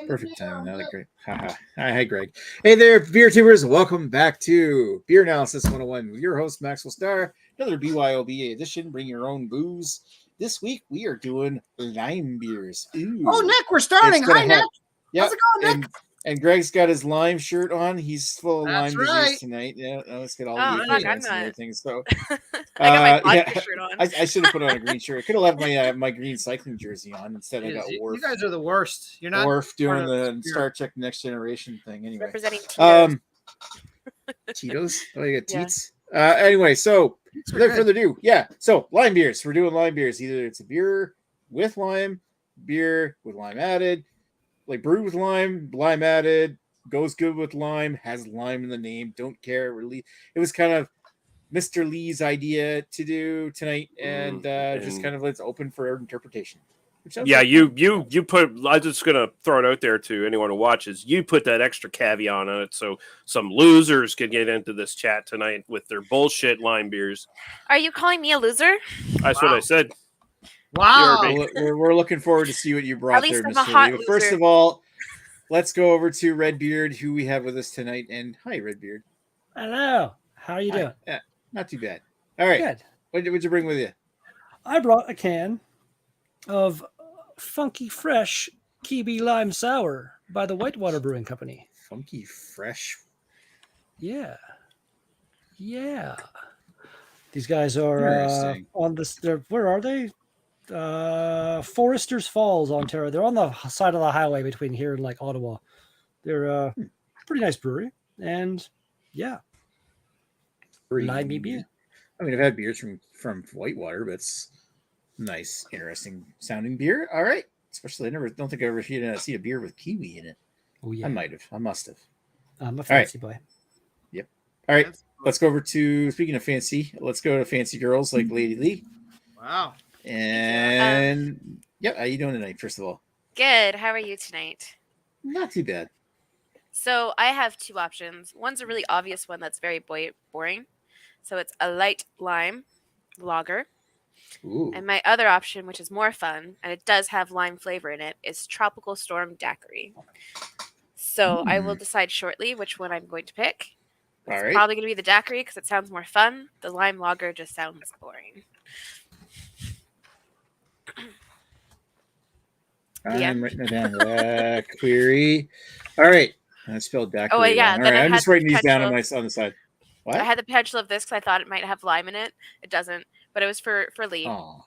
Perfect time. Now, great. Hi, Greg. Hey there, beer tubers. Welcome back to Beer Analysis 101 with your host, Maxwell Starr. Another BYOBA edition. Bring your own booze. This week, we are doing lime beers. Ooh. Oh, Nick, we're starting. Hi, Nick. Yep. How's it going, Nick? And Greg's got his lime shirt on. He's full of lime disease tonight. Yeah, let's get all the ingredients and everything. So I got my vodka shirt on. I should have put on a green shirt. I could have left my my green cycling jersey on instead. I got Worf. You guys are the worst. You're not Worf doing the Star Trek Next Generation thing. Anyway, representing Tito's. Cheetos. Oh, you got teats. Anyway, so without further ado, so lime beers. We're doing lime beers. Either it's a beer with lime added, like brewed with lime added, goes good with lime, has lime in the name. Don't care. Really, it was kind of Mr. Lee's idea to do tonight, and just kind of it's open for interpretation. Yeah, you put. I'm just gonna throw it out there to anyone who watches. You put that extra caveat on it, so some losers can get into this chat tonight with their bullshit lime beers. Are you calling me a loser? That's what I said. Wow. We're looking forward to see what you brought there, Mr. Lee. But first of all, let's go over to Redbeard, who we have with us tonight. And hi, Redbeard. Hello. How are you doing? Not too bad. All right. Good. What'd you bring with you? I brought a can of Funky Fresh Kiwi Lime Sour by the Whitewater Brewing Company. Funky Fresh? Yeah. These guys are on this. Where are they? Foresters Falls, Ontario. They're on the side of the highway between here and like Ottawa. They're a pretty nice brewery, and limey beer. I mean, I've had beers from Whitewater, but it's nice, interesting sounding beer. All right, especially don't think I ever see a beer with kiwi in it. Oh yeah, I must have. I'm a fancy boy. Yep. All right, let's go over to speaking of fancy. Let's go to fancy girls like Lady Lee. Wow. And how you doing tonight? First of all, good. How are you tonight? Not too bad. So I have two options. One's a really obvious one that's very boring. So it's a light lime lager. Ooh. And my other option, which is more fun, and it does have lime flavor in it, is Tropical Storm Daiquiri. So I will decide shortly which one I'm going to pick. It's probably going to be the daiquiri because it sounds more fun. The lime lager just sounds boring. I'm writing it down. Query. All right. I spelled daiquiri. Oh, yeah. All right. I'm just writing these down on the side. What? I had the potential of this because I thought it might have lime in it. It doesn't, but it was for Lee. Oh.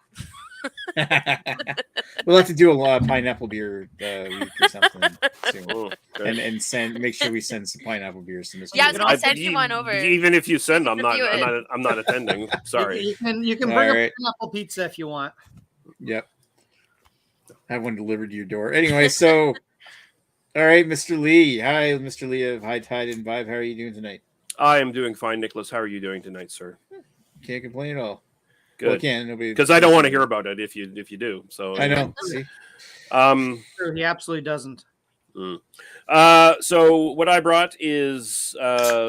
We'll have to do a pineapple beer week or something soon. And make sure we send some pineapple beers to Mr. Yeah, I was gonna send you one over. Even if you send, I'm not attending. Sorry. You can bring a pineapple pizza if you want. Yep. Have one delivered to your door. Anyway, so all right, Mr. Lee. Hi, Mr. Lee of High Tide and Vibe. How are you doing tonight? I am doing fine, Nicholas. How are you doing tonight, sir? Can't complain at all. Good. Well, because I don't want to hear about it if you do. So I know. See? Sure, he absolutely doesn't. So what I brought is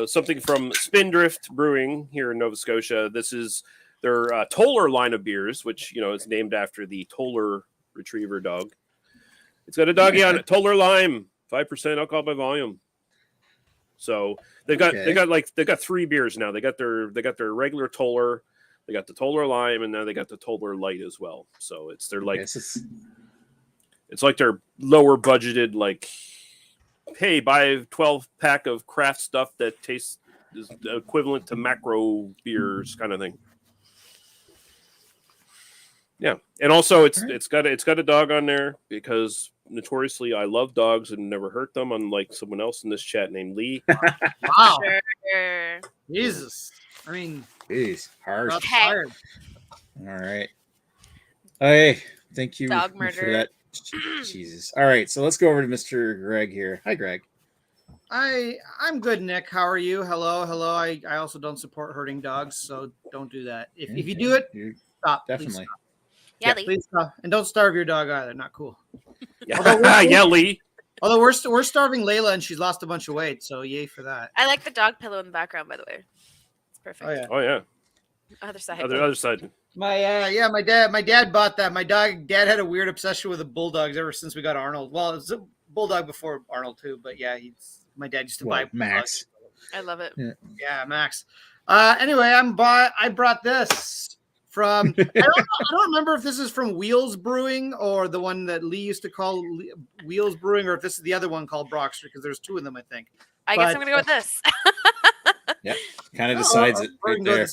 something from Spindrift Brewing here in Nova Scotia. This is their Toller line of beers, which is named after the Toller Retriever dog. It's got a doggy on it. Toller Lime, 5% alcohol by volume. So they've got three beers now. They got their regular Toller, they got the Toller Lime, and now they got the Toller Light as well. So it's their it's like their lower budgeted, like, hey, buy a 12-pack of craft stuff that tastes is equivalent to macro beers kind of thing. Yeah, and also it's got a dog on there because notoriously I love dogs and never hurt them, unlike someone else in this chat named Lee. Wow, sure. Jesus, I mean, jeez, harsh. Okay. All right. Hey, thank you Dog for murder. that. Jesus. All right, so let's go over to Mr. Greg here. Hi, Greg. I'm good, Nick. How are you? Hello. I also don't support hurting dogs, so don't do that. If you do it, stop. Definitely. Stop. Yeah, Lee. Please stop. And don't starve your dog either. Not cool. Yeah, Lee. Although we're starving Layla and she's lost a bunch of weight, so yay for that. I like the dog pillow in the background, by the way. It's perfect. Oh yeah. Other side. Other side. My dad bought that. My dad had a weird obsession with the bulldogs ever since we got Arnold. Well, it was a bulldog before Arnold too, but yeah, my dad used to buy Max. I love it. Yeah, Max. Anyway, I brought this from. I don't remember if this is from Wheels Brewing or the one that Lee used to call Wheels Brewing, or if this is the other one called Brockster, because there's two of them, I think. I guess I'm gonna go with this. Yeah, kind of decides it right there.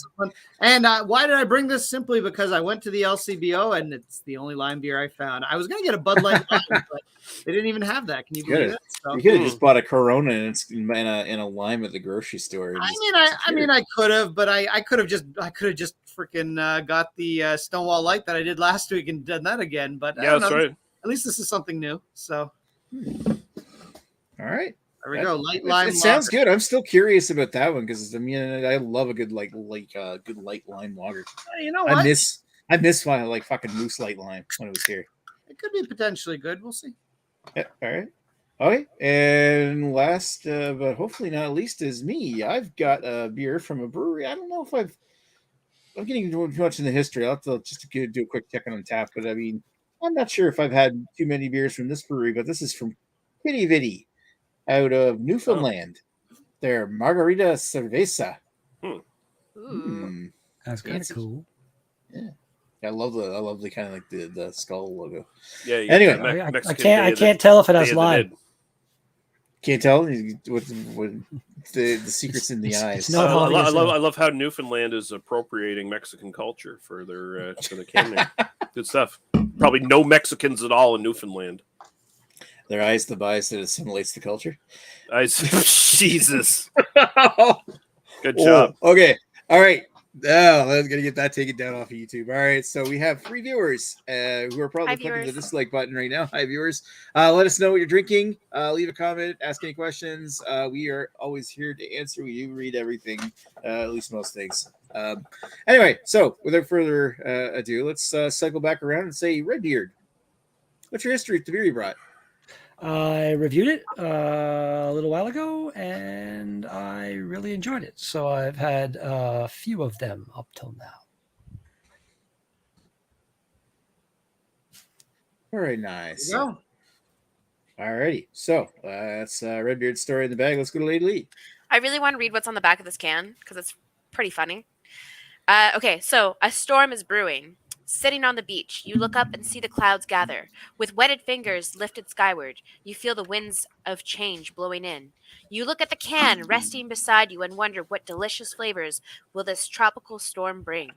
And why did I bring this? Simply because I went to the LCBO and it's the only lime beer I found. I was gonna get a Bud Light lime, but they didn't even have that. Can you believe it? So, you could have just bought a Corona and it's in a lime at the grocery store. I could have, but I could have just freaking got the Stonewall Light that I did last week and done that again. But yeah, that's right. At least this is something new. So, all right. There we go. Light lime. It sounds good. I'm still curious about that one because I love a good good light lime lager. You know what? I miss one like fucking Moose Light Lime when it was here. It could be potentially good. We'll see. Yeah. All right. Okay. And last, but hopefully not least, is me. I've got a beer from a brewery. I don't know if I'm getting too much in the history. I'll have to just do a quick check on tap. But I mean, I'm not sure if I've had too many beers from this brewery. But this is from Kitty Vitty, out of Newfoundland. They're Margarita Cerveza. Ooh. That's kind of cool. Yeah. I love the kind of like the skull logo. Yeah. Anyway, I can't tell if it has lime. Can't tell what the secrets in the eyes. I love how Newfoundland is appropriating Mexican culture for their can name. Good stuff. Probably no Mexicans at all in Newfoundland. Their eyes, the bias that assimilates the culture. Jesus. Good job. Okay. All right. Oh, I'm going to get that taken down off of YouTube. All right. So we have 3 viewers who are probably clicking the dislike button right now. Hi, viewers. Let us know what you're drinking. Leave a comment. Ask any questions. We are always here to answer. We do read everything, at least most things. Anyway, so without further ado, let's cycle back around and say, Redbeard, what's your history with the beer you brought? I reviewed it a little while ago, and I really enjoyed it. So I've had a few of them up till now. Very nice. All righty. So that's Redbeard's story in the bag. Let's go to Lady Lee. I really want to read what's on the back of this can because it's pretty funny. Okay, so a storm is brewing. Sitting on the beach, you look up and see the clouds gather. With wetted fingers lifted skyward, you feel the winds of change blowing in. You look at the can resting beside you and wonder what delicious flavors will this tropical storm bring.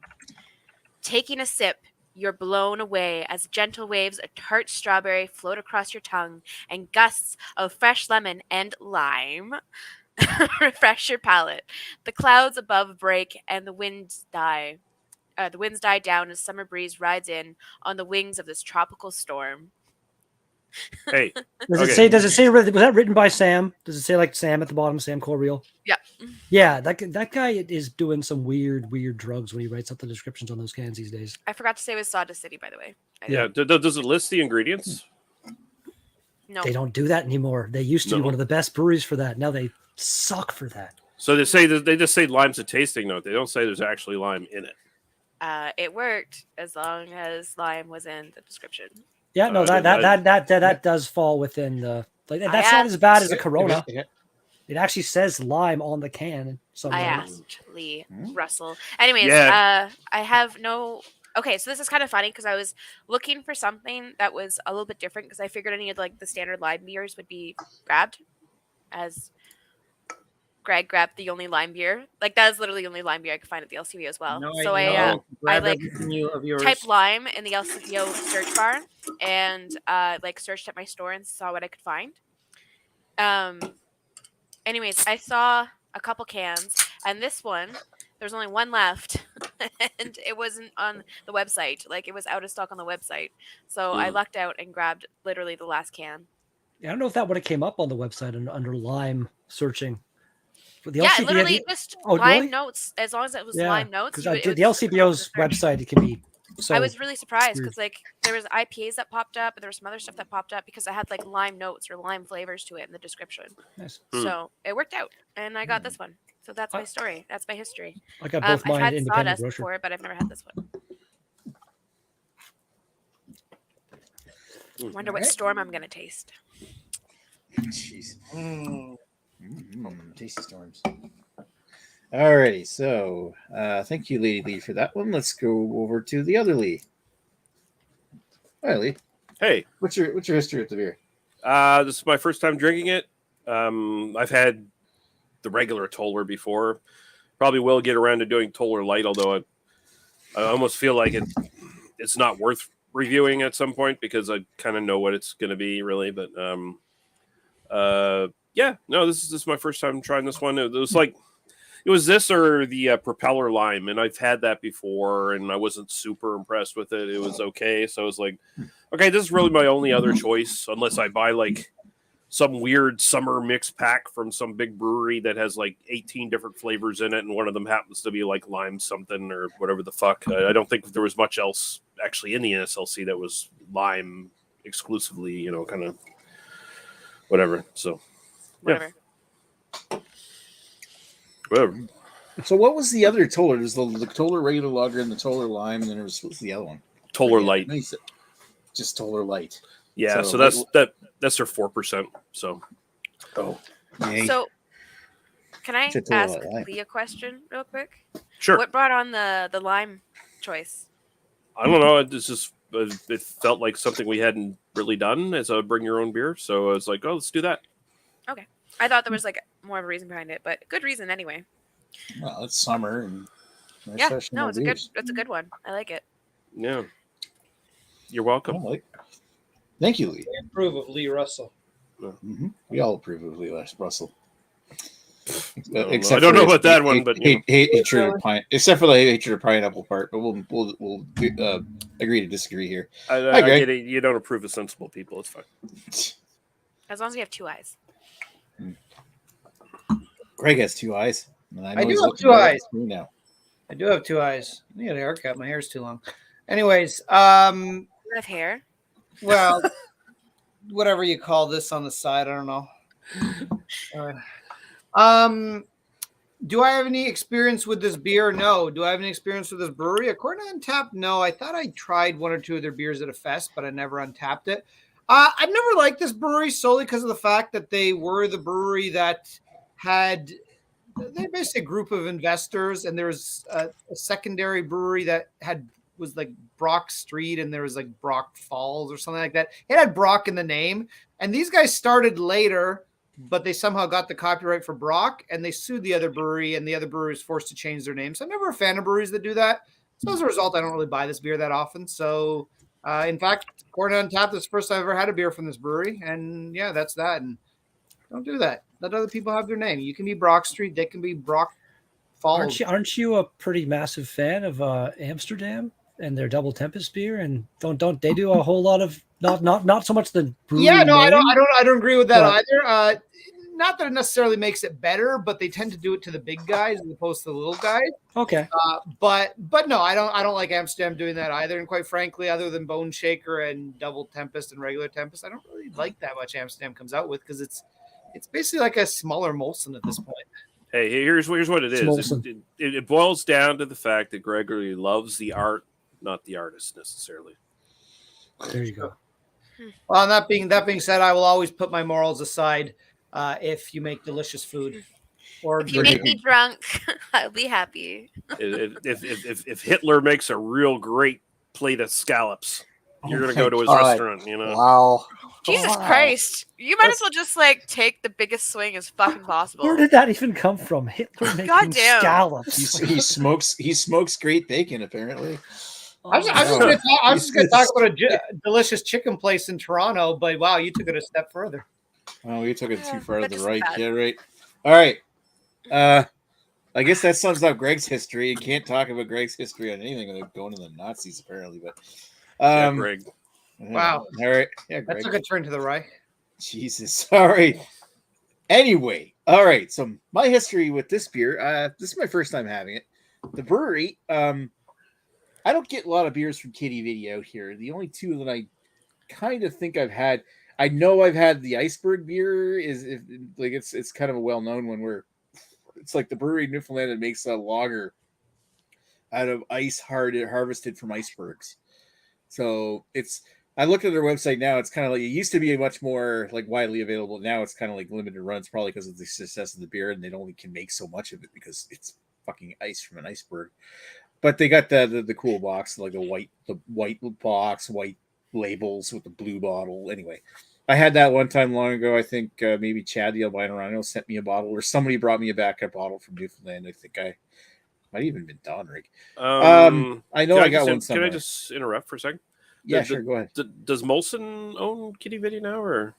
Taking a sip, you're blown away as gentle waves of tart strawberry float across your tongue and gusts of fresh lemon and lime refresh your palate. The clouds above break and the winds die. The winds die down as summer breeze rides in on the wings of this tropical storm. Hey, does it say? Was that written by Sam? Does it say like Sam at the bottom? Sam Correal. Yeah. Yeah, that guy is doing some weird drugs when he writes up the descriptions on those cans these days. I forgot to say it was Sawdust City, by the way. Yeah. Does it list the ingredients? No, they don't do that anymore. They used to be one of the best breweries for that. Now they suck for that. So they just say lime's a tasting note. They don't say there's actually lime in it. It worked as long as lime was in the description. Yeah, no, that does fall within the that's not as bad as a Corona. It actually says lime on the can. I asked Lee Russell. Anyways, I have no. Okay, so this is kind of funny because I was looking for something that was a little bit different because I figured any of the standard lime beers would be grabbed, as Greg grabbed the only lime beer. That is literally the only lime beer I could find at the LCBO as well. I typed lime in the LCBO search bar and searched at my store and saw what I could find. Anyways, I saw a couple cans, and this one, there's only one left, and it wasn't on the website. It was out of stock on the website. So I lucked out and grabbed literally the last can. Yeah, I don't know if that would have came up on the website under lime searching. Literally just lime notes. As long as it was lime notes. Because the LCBO's website, it can be. So I was really surprised because there was IPAs that popped up, and there was some other stuff that popped up because I had lime notes or lime flavors to it in the description. Nice. So it worked out, and I got this one. So that's my story. That's my history. I got both mine I've had independent Sawdust grocery before, but I've never had this one. Wonder what storm I'm gonna taste. Jeez. Tasty storms. Alrighty, so thank you, Lady Lee, for that one. Let's go over to the other Lee. Hi, Lee. Hey, What's your history with the beer? this is my first time drinking it. I've had the regular Toller before. Probably will get around to doing Toller Light, although I almost feel like it's not worth reviewing at some point because I kind of know what it's going to be, really. But yeah, no, this is my first time trying this one. It was like it was this or the Propeller Lime, and I've had that before, and I wasn't super impressed with it. It was okay, so I was like, okay, this is really my only other choice, unless I buy like some weird summer mix pack from some big brewery that has like 18 different flavors in it, and one of them happens to be like lime something or whatever the fuck. I don't think there was much else actually in the NSLC that was lime exclusively, kind of whatever. So, Whatever. Whatever. So what was the other Toller? There's the Toller regular lager and the Toller lime, and then what's the other one? Toller Light. Just Toller Light. Yeah, so that's their 4%. So, Yay. So, can I It's a Toller ask Light. Leah a question real quick? sure. What brought on the lime choice? I don't know. It felt like something we hadn't really done as a bring your own beer. So I was like, oh, let's do that. I thought there was like more of a reason behind it, but good reason anyway. Well, it's summer and Yeah, no, it's a good one. I like it. Yeah. You're welcome. Thank you, Lee. I approve of Lee Russell. Mm-hmm. We all approve of Lee Russell. I don't know about that one, but hatred of except for the hatred of pineapple part. But we'll agree to disagree here. I get it. You don't approve of sensible people. It's fine. As long as you have two eyes. Greg has two eyes. I do have two eyes. Now. I do have two eyes. I need a haircut. My hair's too long. Anyways, You have hair. well, whatever you call this on the side, I don't know. Do I have any experience with this beer? No. Do I have any experience with this brewery? According to Untapped, no. I thought I tried one or two of their beers at a fest, but I never untapped it. I've never liked this brewery solely because of the fact that they were the brewery that they're basically a group of investors, and there was a secondary brewery that was like Brock Street, and there was like Brock Falls or something like that. It had Brock in the name, and these guys started later, but they somehow got the copyright for Brock, and they sued the other brewery, and the other brewery was forced to change their name. So I'm never a fan of breweries that do that. So as a result, I don't really buy this beer that often. So in fact, according to Untapped, this is the first time I've ever had a beer from this brewery, and yeah, that's that. And don't do that. Let other people have their name. You can be Brock Street. They can be Brock Falls. Aren't you a pretty massive fan of Amsterdam and their Double Tempest beer? And don't they do a whole lot of not so much the brewery Yeah, no, name, I don't agree with that either. Not that it necessarily makes it better, but they tend to do it to the big guys as opposed to the little guys. Okay. But no, I don't like Amsterdam doing that either. And quite frankly, other than Bone Shaker and Double Tempest and regular Tempest, I don't really like that much Amsterdam comes out with because it's basically like a smaller Molson at this point. Hey, here's what it is. It boils down to the fact that Gregory loves the art, not the artist necessarily. There you go. Well, and that being said, I will always put my morals aside if you make delicious food. Or if you make me drunk, I'll be happy. If Hitler makes a real great plate of scallops, you're gonna go to his restaurant, Wow. Jesus Christ. You might as well just like take the biggest swing as fucking possible. Where did that even come from? Hitler making Goddamn. scallops. He smokes great bacon, apparently. I was just going to talk about a delicious chicken place in Toronto, but wow, you took it a step further. Oh, you took it too far to that the isn't right. bad. Yeah, right. All right. I guess that sums up Greg's history. You can't talk about Greg's history on anything without going to the Nazis, apparently. But yeah, Greg. Wow. All right. Yeah, Greg. That took a turn to the right. Jesus. All right. Anyway, all right. So my history with this beer, this is my first time having it. The brewery, I don't get a lot of beers from Kitty Vitty out here. The only two that I kind of think I've had, I know I've had the Iceberg beer. It's kind of a well-known one where it's like the brewery in Newfoundland that makes a lager out of ice harvested from icebergs. So it's I looked at their website now. It's kind of like it used to be much more like widely available. Now it's kind of like limited runs, probably because of the success of the beer, and they only can make so much of it because it's fucking ice from an iceberg. But they got the cool box, like the white box, white labels with the blue bottle. Anyway, I had that one time long ago. I think maybe Chad the Albino Rhino sent me a bottle, or somebody brought me a backup bottle from Newfoundland. I think I might even been Donrig. I know I got one somewhere. Can I just interrupt for a second? Yeah, sure. Go ahead. Does Molson own Kitty Vitty now, or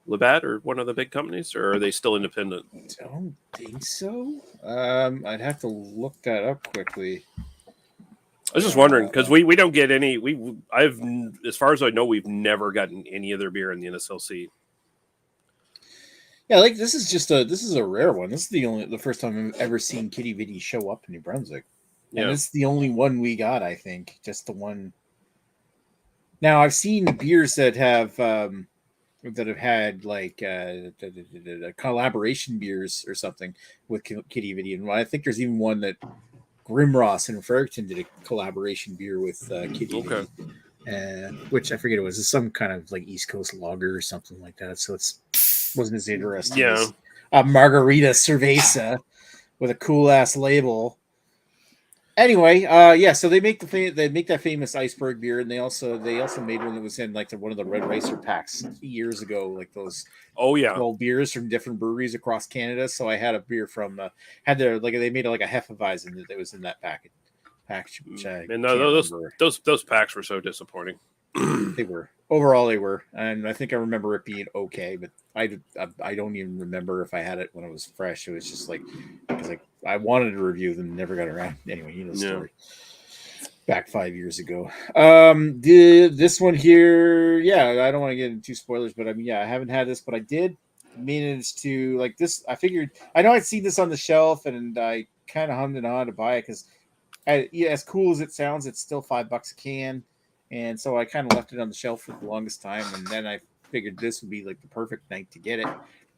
Labatt, or one of the big companies, or are they still independent? I don't think so. I'd have to look that up quickly. I was just wondering because we don't get any. I've as far as I know, we've never gotten any of their beer in the NSLC. Yeah, like this is a rare one. This is the first time I've ever seen Kitty Vitty show up in New Brunswick. And Yeah, it's the only one we got, I think. Just the one. Now I've seen beers that have had like collaboration beers or something with Kitty Vitty, and I think there's even one that Grimross and Fredericton did a collaboration beer with Kitty Vitty, which I forget it was. It's some kind of like East Coast lager or something like that. So wasn't as interesting. Yeah, as Margarita Cerveza with a cool ass label. Anyway, so they make that famous iceberg beer, and they also made one that was in like one of the Red Racer packs years ago, like those 12 beers from different breweries across Canada. So I had a beer from they made like a Hefeweizen that was in that package. Which those packs were so disappointing. They were overall, and I think I remember it being okay, but I don't even remember if I had it when it was fresh. It was just like I wanted to review them, never got around. Anyway, you know the story. Back 5 years ago. This one here, I don't want to get into spoilers, but I haven't had this, but I did manage to like this. I figured I know I'd seen this on the shelf, and I kind of hummed and hawed to buy it because, as cool as it sounds, it's still $5 a can. And so I kind of left it on the shelf for the longest time, and then I figured this would be like the perfect night to get it.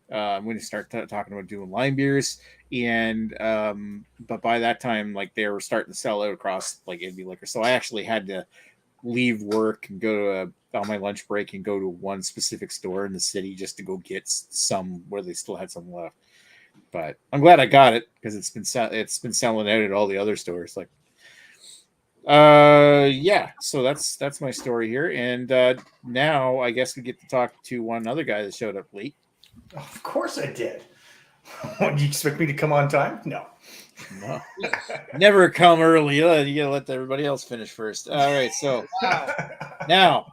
I'm going to start talking about doing lime beers, and but by that time, like they were starting to sell out across like indie liquor, so I actually had to leave work and go to on my lunch break and go to one specific store in the city just to go get some where they still had some left. But I'm glad I got it because it's been selling out at all the other stores. Like. So that's my story here, and now I guess we get to talk to one other guy that showed up late. Of course I did. Do you expect me to come on time? No. Never come early. You gotta let everybody else finish first. All right, so now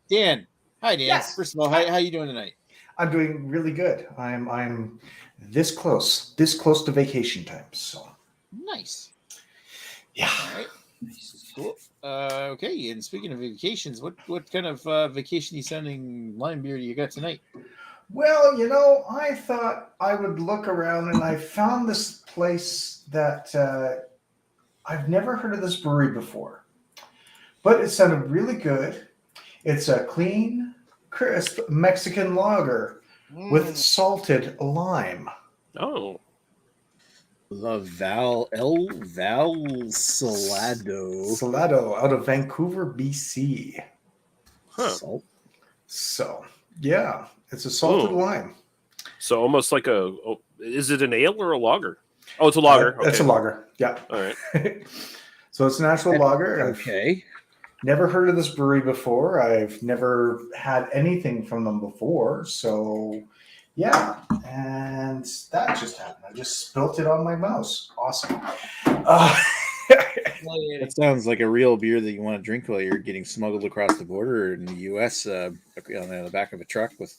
Dan. Hi Dan. Yes. First of all, how you doing tonight? I'm doing really good. I'm this close to vacation time. So nice. Yeah. All right. Cool. Okay, and speaking of vacations, what kind of vacation you sending lime beer do you got tonight? Well, I thought I would look around, and I found this place that I've never heard of this brewery before, but it sounded really good. It's a clean, crisp Mexican lager with salted lime. Oh. El Salado out of Vancouver, BC. Huh. Salt. So, yeah, it's a salted lime. So almost like is it an ale or a lager? Oh, it's a lager. It's a lager. Yeah. All right. So it's an actual lager. Okay. Never heard of this brewery before. I've never had anything from them before. So, yeah. And that just happened. I just spilt it on my mouse. Awesome. It sounds like a real beer that you want to drink while you're getting smuggled across the border in the U.S. On the back of a truck with.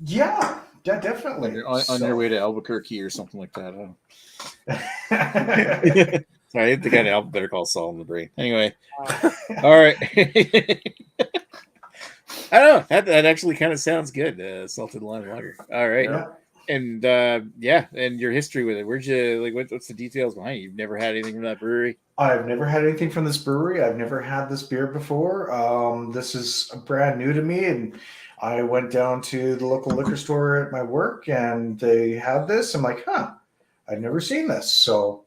Yeah, definitely. On your way to Albuquerque or something like that. Sorry, I think I had Better Call Saul in the brain. Anyway, all right. I don't know. That actually kind of sounds good. Salted lime lager. All right. Yeah. And and your history with it. Where'd you what's the details behind it? You've never had anything from that brewery? I've never had anything from this brewery. I've never had this beer before. This is brand new to me, and I went down to the local liquor store at my work, and they had this. I'm like, I've never seen this. So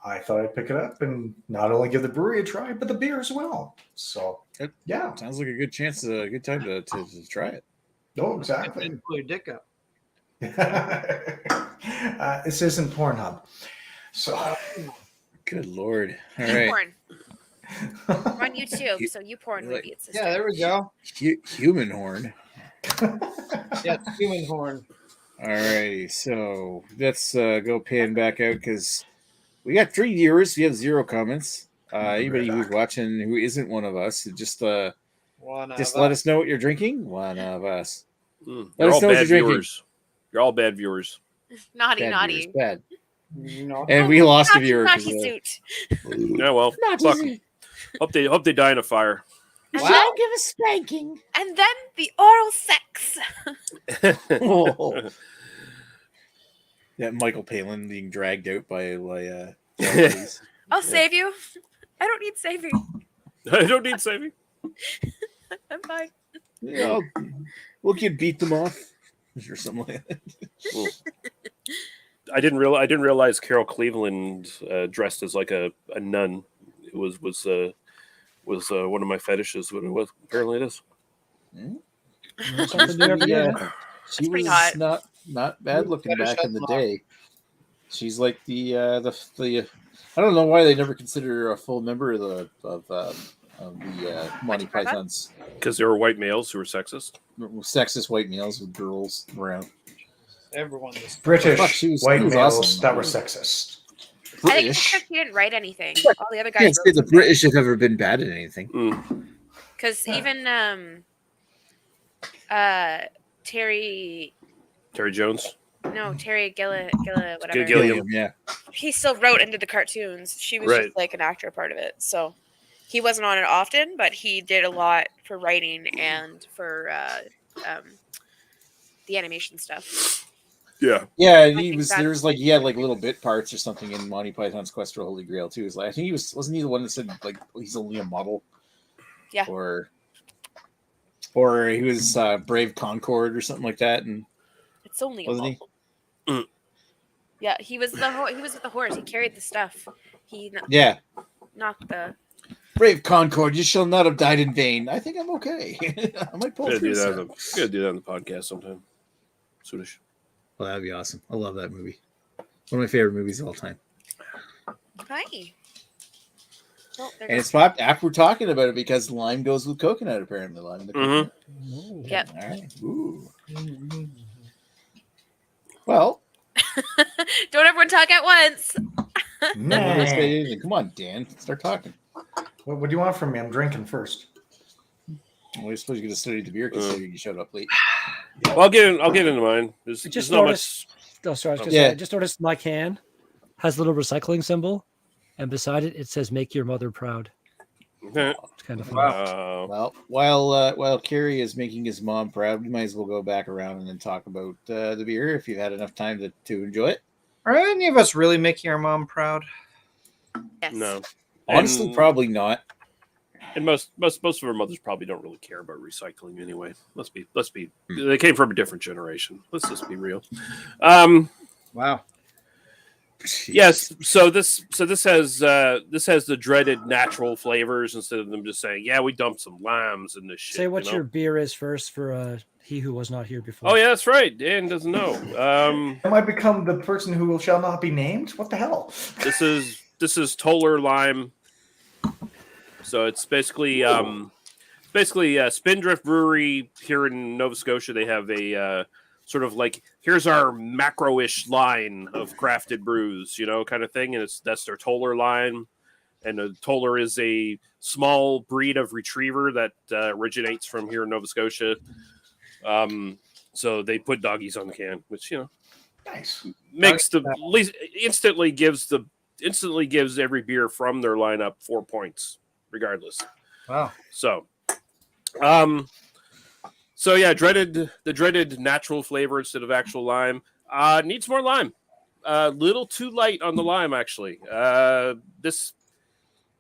I thought I'd pick it up and not only give the brewery a try, but the beer as well. So Yeah. Sounds like a good chance, a good time to try it. Oh, exactly. Pull your dick up. This isn't Pornhub. So, Good Lord. All You right. porn. We're on YouTube, so you porn would be its sister. Yeah, there we go. Human horn. Yeah, human horn. All righty. So let's go pan back out because we got 3 viewers. We have 0 comments. Anybody who's watching who isn't one of us, just let us know what you're drinking. One of us. You're all bad viewers. You're all bad viewers. Naughty, Bad naughty. viewers, bad. No. And we lost a Naughty, viewer. naughty suit. Yeah, well, fuck 'em. Hope they die in a fire. And Wow. then, Give a spanking. and then the oral sex. Oh. That Michael Palin being dragged out by I'll save you. I don't need saving. I don't need saving. I'm fine. Yeah, we'll beat them off or something like that. I didn't realize Carol Cleveland dressed as like a nun. It was one of my fetishes. What it was. Apparently, it is. She pretty was hot. not bad looking back in the day. She's like the I don't know why they never considered her a full member of the Monty Python's, Because there were white males who were sexist. sexist white males with girls around. Everyone was British Fuck, she was white males awesome. that were sexist. I think it's British. because he didn't write anything. All the other I can't guys say the British have ever been bad at anything. Because even Terry Jones. whatever. Gilliam. Yeah. He still wrote into the cartoons. She was Right. just like an actor part of it. So he wasn't on it often, but he did a lot for writing and for the animation stuff. Yeah. Yeah, and think he that's- had like little bit parts or something in Monty Python's Quest for Holy Grail too. I think wasn't he the one that said like he's only a model? Yeah. Or he was Brave Concord or something like that, and It's only a wasn't he? model. Yeah, he was with the horse. He carried the stuff. He Yeah. knocked the. Brave Concord, you shall not have died in vain. I think I'm okay. I might pull Gotta through do that. some. Gotta do that on the podcast sometime. Soonish. Well, that'd be awesome. I love that movie. One of my favorite movies of all time. Hi. Oh, there And goes- it's popped after we're talking about it because lime goes with coconut, apparently. Lime and the coconut. Yep. All right. Ooh. Well, Don't everyone talk at once. come on, Dan. Start talking. What do you want from me? I'm drinking first. Well, I suppose you're going to study the beer because you showed up late. Well, I'll get into mine. There's Just not noticed. Oh, sorry. I was gonna Yeah. say, I just noticed my can has a little recycling symbol, and beside it, it says "Make your mother proud." much. It's kind of fun. Well, while Kerry is making his mom proud, we might as well go back around and then talk about the beer if you've had enough time to enjoy it. Are any of us really making our mom proud? Yes. No. Honestly, And- probably not. And most of our mothers probably don't really care about recycling anyway. Let's be. They came from a different generation. Let's just be real. Wow. Yes. So this has the dreaded natural flavors instead of them just saying, "Yeah, we dumped some limes in this shit." Say what you know? your beer is first for he who was not here before. Oh yeah, that's right. Dan doesn't know. Am I become the person who shall not be named? What the hell? This is Toller lime. So it's basically Spindrift Brewery here in Nova Scotia. They have a sort of like, here's our macro-ish line of crafted brews, kind of thing, and that's their Toller line. And a Toller is a small breed of retriever that originates from here in Nova Scotia. So they put doggies on the can, which Nice. makes the least instantly gives every beer from their lineup 4 points, regardless. Wow. So yeah, the dreaded natural flavor instead of actual lime. Needs more lime. Little too light on the lime, actually. This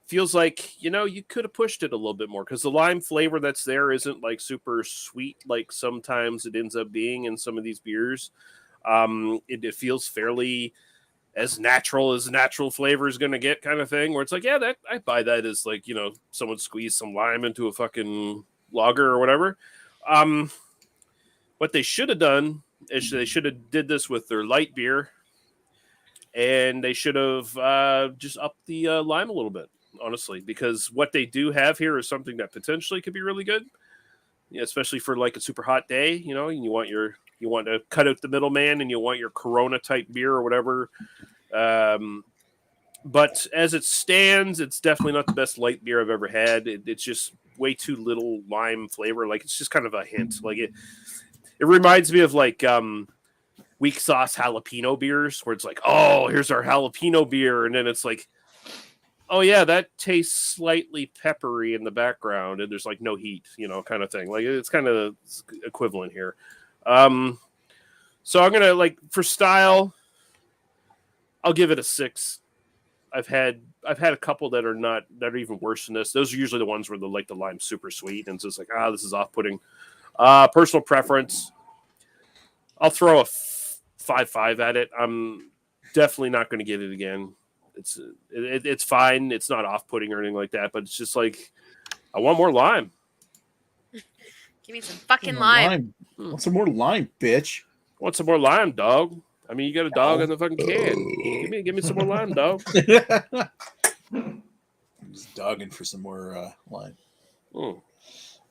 feels like you could have pushed it a little bit more because the lime flavor that's there isn't like super sweet like sometimes it ends up being in some of these beers. It feels fairly as natural flavor is going to get, kind of thing. Where it's like, yeah, that I buy that as like, you know, someone squeezed some lime into a fucking lager or whatever. What they should have done is they should have did this with their light beer, and they should have just upped the lime a little bit, honestly, because what they do have here is something that potentially could be really good, especially for like a super hot day, you know, and you want to cut out the middleman and you want your Corona type beer or whatever. But as it stands, it's definitely not the best light beer I've ever had. It's just way too little lime flavor. Like, it's just kind of a hint. Like, it reminds me of like weak sauce jalapeno beers, where it's like, oh, here's our jalapeno beer, and then it's like, oh yeah, that tastes slightly peppery in the background, and there's like no heat, you know, kind of thing. Like, it's kind of equivalent here. So I'm gonna, like, for style, I'll give it a 6. I've had a couple that are even worse than this. Those are usually the ones where the lime's super sweet, and so it's like, this is off-putting. Personal preference, I'll throw a 5.5 at it. I'm definitely not going to get it again. It's fine. It's not off-putting or anything like that, but it's just like, I want more lime. Give me some fucking lime. Want some more lime, bitch. Want some more lime, dog. I mean, you got a dog in the fucking can. Give me some more lime, dog. I'm just dogging for some more lime. Mm.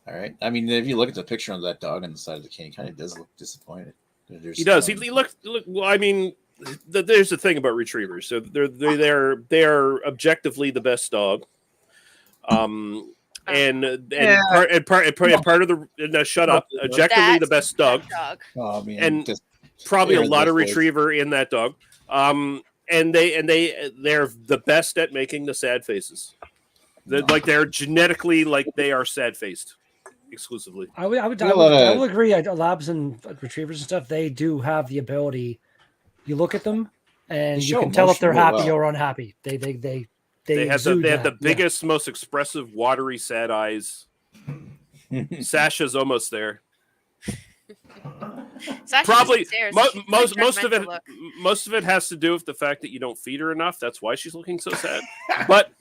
All right. I mean, if you look at the picture of that dog on the side of the can, he kind of does look disappointed. He does. He look. Well, I mean, there's the thing about retrievers. So they're objectively the best dog. And part of the shut up. Objectively the best dog. Oh, man, and probably a lot of retriever in that dog. And they're the best at making the sad faces. They're genetically, like, they are sad faced exclusively. I will agree. Labs and retrievers and stuff, they do have the ability. You look at them and you can tell if they're happy or unhappy. They have the biggest, most expressive, watery, sad eyes. Sasha's almost there. Probably most of it has to do with the fact that you don't feed her enough. That's why she's looking so sad. But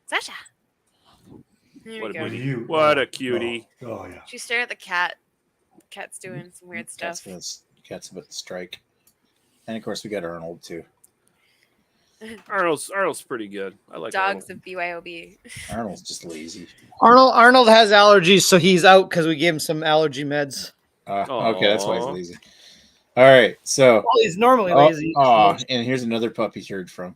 Sasha, what a cutie! Oh yeah. She's staring at the cat. Cat's doing some weird stuff. Cat's about to strike, and of course we got Arnold too. Arnold's pretty good. I like dogs Arnold. of BYOB. Arnold's just lazy. Arnold has allergies, so he's out because we gave him some allergy meds. Okay, that's why he's lazy. All right, so well, he's normally lazy. And here's another pup he heard from.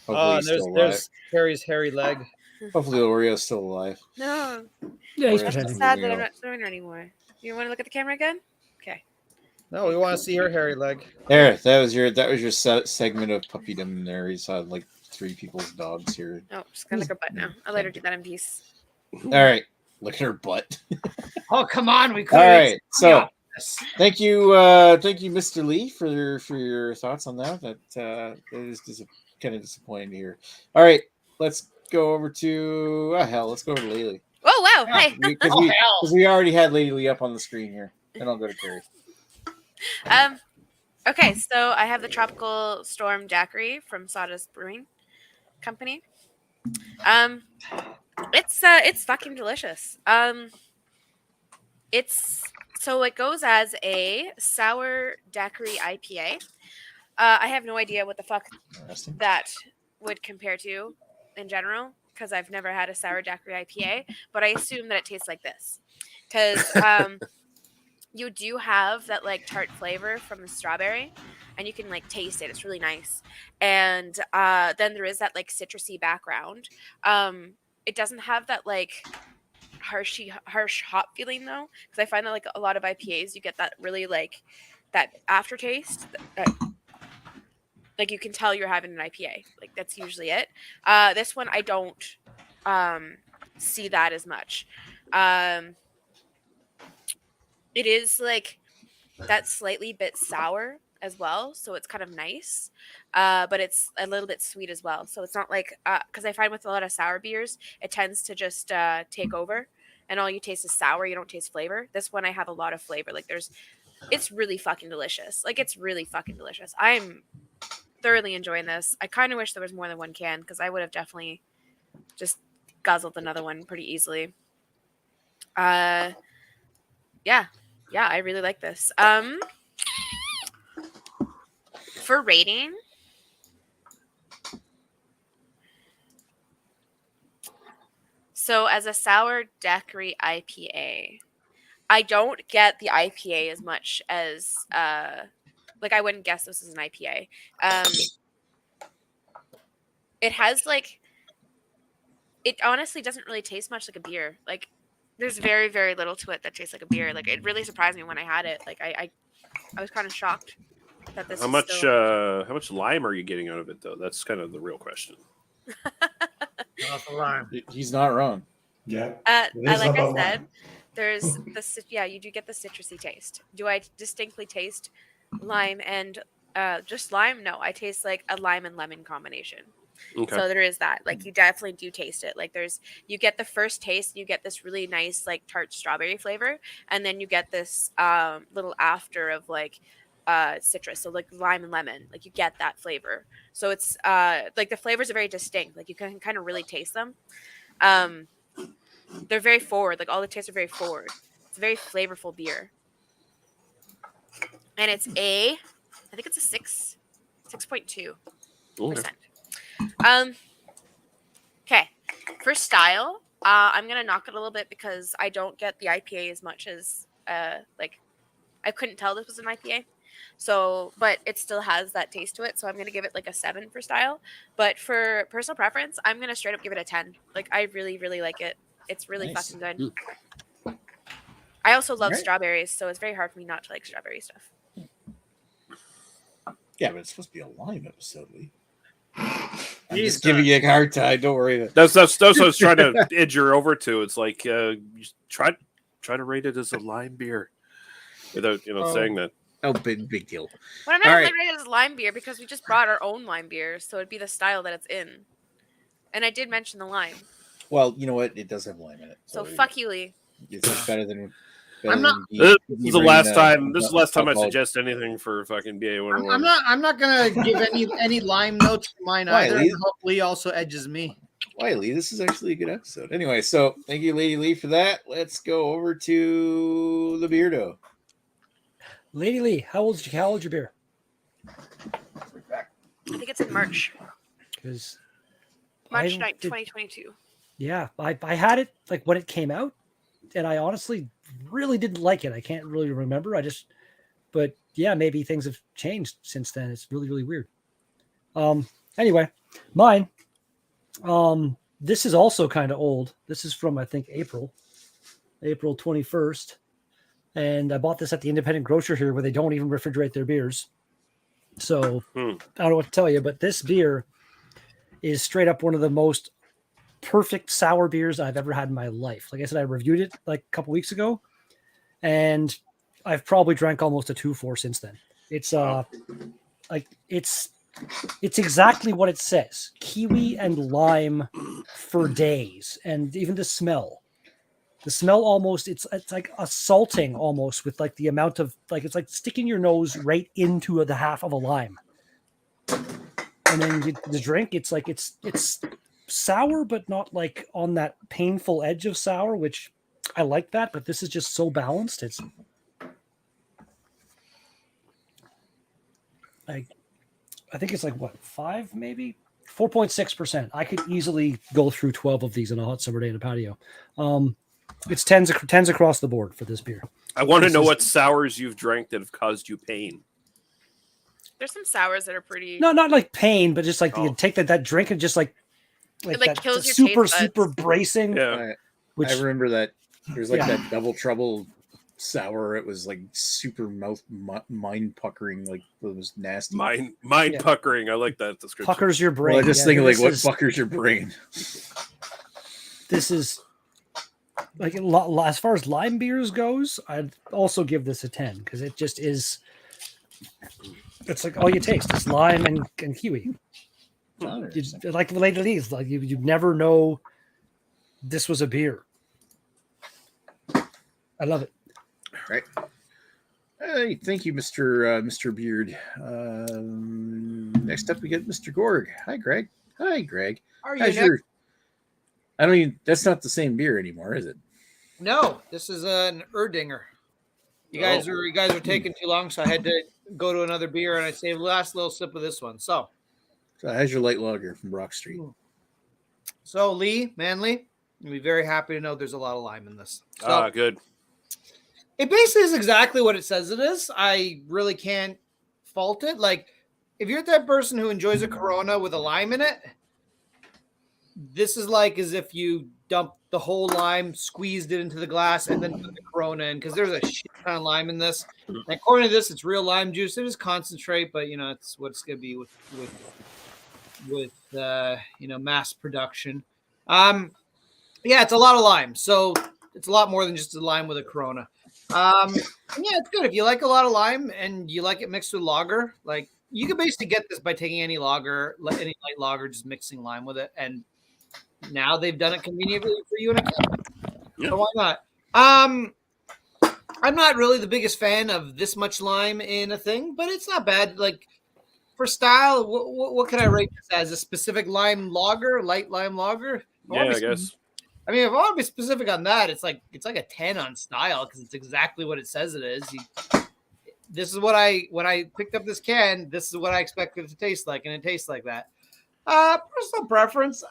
There's Harry's hairy leg. Hopefully Oreo's still alive. No. Yeah, he's I'm pretending. sad that I'm not showing her anymore. You want to look at the camera again? Okay. No, we want to see her hairy leg. There, that was your segment of puppydom. There, you saw like 3 people's dogs here. Oh, just gonna lick her butt now. I'll let her do that in peace. All right, look at her butt. Oh, come on, we could. All right, so thank you, Mr. Lee, for your thoughts on that. That is kind of disappointing to hear. All right, let's go over to let's go over to Leah. Oh wow! Hey, because we already had Lady Lee up on the screen here, and I'll go to Carrie. Okay, so I have the Tropical Storm Daiquiri from Sawdust Brewing Company. It's fucking delicious. It goes as a sour daiquiri IPA. I have no idea what the fuck that would compare to in general, because I've never had a sour daiquiri IPA, but I assume that it tastes like this. Because you do have that like tart flavor from the strawberry, and you can like taste it. It's really nice. And then there is that like citrusy background. It doesn't have that like harsh hop feeling though, because I find that like a lot of IPAs you get that really like that aftertaste. Like you can tell you're having an IPA. Like that's usually it. This one I don't see that as much. It is like that slightly bit sour as well, so it's kind of nice. But it's a little bit sweet as well. So it's not like because I find with a lot of sour beers, it tends to just take over and all you taste is sour. You don't taste flavor. This one I have a lot of flavor. Like it's really fucking delicious. Like it's really fucking delicious. I'm thoroughly enjoying this. I kind of wish there was more than one can because I would have definitely just guzzled another one pretty easily. Yeah, I really like this. For rating, so as a sour daiquiri IPA, I don't get the IPA as much as like I wouldn't guess this is an IPA. It has like, it honestly doesn't really taste much like a beer. Like there's very, very little to it that tastes like a beer. Like it really surprised me when I had it. Like I was kind of shocked that this. How much lime are you getting out of it though? That's kind of the real question. Not the lime. He's not wrong. Yeah. Like I said, there's the you do get the citrusy taste. Do I distinctly taste lime and just lime? No, I taste like a lime and lemon combination. Okay. So there is that. Like you definitely do taste it. Like you get the first taste, you get this really nice like tart strawberry flavor, and then you get this little after of like citrus. So like lime and lemon, like you get that flavor. So it's like the flavors are very distinct. Like you can kind of really taste them. They're very forward. Like all the tastes are very forward. It's a very flavorful beer, and it's I think it's a 6.2%. Okay. For style, I'm gonna knock it a little bit because I don't get the IPA as much as like I couldn't tell this was an IPA. So, but it still has that taste to it. So I'm gonna give it like a 7 for style. But for personal preference, I'm gonna straight up give it a 10. Like I really, really like it. It's really fucking good. I also love strawberries, so it's very hard for me not to like strawberry stuff. Yeah, but it's supposed to be a lime episode, Lee. I'm just giving you a hard time. Don't worry. That's what I was trying to edge her over to. It's like try to rate it as a lime beer without saying that. Oh, big deal. Well, I'm not rate it as lime beer because we just brought our own lime beer, so it'd be the style that it's in. And I did mention the lime. Well, you know what? It does have lime in it. So fuck you, Lee. It's much better than. I'm not. This is the last time. This is the last time I suggest anything for fucking BYOBA101. I'm not gonna give any lime notes to mine either. Lee? Hopefully, also edges me. Why, Lee? This is actually a good episode. Anyway, so thank you, Lady Lee, for that. Let's go over to the Beardo. Lady Lee, how old's your beer? I think it's in March. Because March 9th, 2022. Yeah, I had it like when it came out, and I honestly really didn't like it. I can't really remember. But yeah, maybe things have changed since then. It's really, really weird. Anyway, mine. This is also kind of old. This is from I think April 21st. And I bought this at the independent grocer here where they don't even refrigerate their beers. So I don't know what to tell you, but this beer is straight up one of the most perfect sour beers I've ever had in my life. Like I said, I reviewed it like a couple weeks ago, and I've probably drank almost a 2-4 since then. It's like it's exactly what it says. Kiwi and lime for days. And even the smell almost, it's like assaulting almost with like the amount of like, it's like sticking your nose right into the half of a lime. And then the drink, it's like, it's sour, but not like on that painful edge of sour, which I like that, but this is just so balanced. It's like, I think it's like what, 5, maybe 4.6%. I could easily go through 12 of these on a hot summer day in a patio. It's 10s across the board for this beer. I want to know what sours you've drank that have caused you pain. There's some sours that are pretty. No, not like pain, but just like you take that drink and just like that kills your super bracing. Yeah, I remember that. There's like that Double Trouble sour. It was like super mind puckering. Like it was nasty. Mind puckering. I like that description. Puckers your brain. Well, I just think like what puckers your brain. This is like as far as lime beers goes, I'd also give this a 10 because it just is. It's like all you taste is lime and kiwi. Like Lady Lee's, like you never know this was a beer. I love it. All right. Hey, thank you, Mr. Beard. Next up, we get Mr. Gorg. Hi, Greg. Hi, Greg. Are you How's your... I don't even... That's not the same beer anymore, is it? No, this is an Erdinger. You guys are taking too long, so I had to go to another beer, and I saved the last little sip of this one. So how's your light lager from Brock Street? So Lee, Manly, you'll be very happy to know there's a lot of lime in this. So, good. It basically is exactly what it says it is. I really can't fault it. Like, if you're that person who enjoys a Corona with a lime in it, this is like as if you dumped the whole lime, squeezed it into the glass, and then put the Corona in, because there's a shit ton of lime in this. And according to this, it's real lime juice. It is concentrate, but it's what it's gonna be with mass production. It's a lot of lime, so it's a lot more than just a lime with a Corona. It's good if you like a lot of lime and you like it mixed with lager. Like, you can basically get this by taking any lager, any light lager, just mixing lime with it, and now they've done it conveniently for you in a cup. So why not? I'm not really the biggest fan of this much lime in a thing, but it's not bad. Like, for style, what can I rate this as? A specific lime lager, light lime lager? Yeah, I guess. I mean, if I want to be specific on that, it's like a 10 on style, because it's exactly what it says it is. This is what when I picked up this can, this is what I expected it to taste like, and it tastes like that. Personal preference.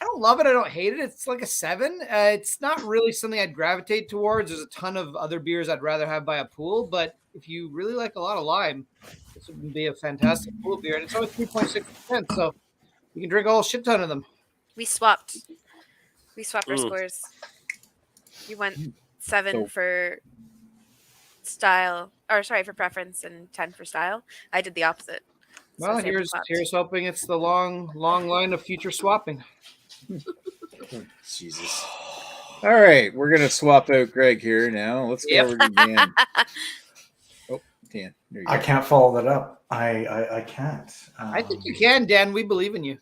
I don't love it. I don't hate it. It's like a 7. It's not really something I'd gravitate towards. There's a ton of other beers I'd rather have by a pool, but if you really like a lot of lime, this would be a fantastic pool beer. And it's only 3.6%, so you can drink a whole shit ton of them. We swapped our scores. You went 7 for style, for preference, and 10 for style. I did the opposite. Well, here's hoping it's the long line of future swapping. Jesus. All right, we're gonna swap out Greg here now. Let's go over to Dan. Dan, there you go. I can't follow that up. I can't. I think you can, Dan. We believe in you.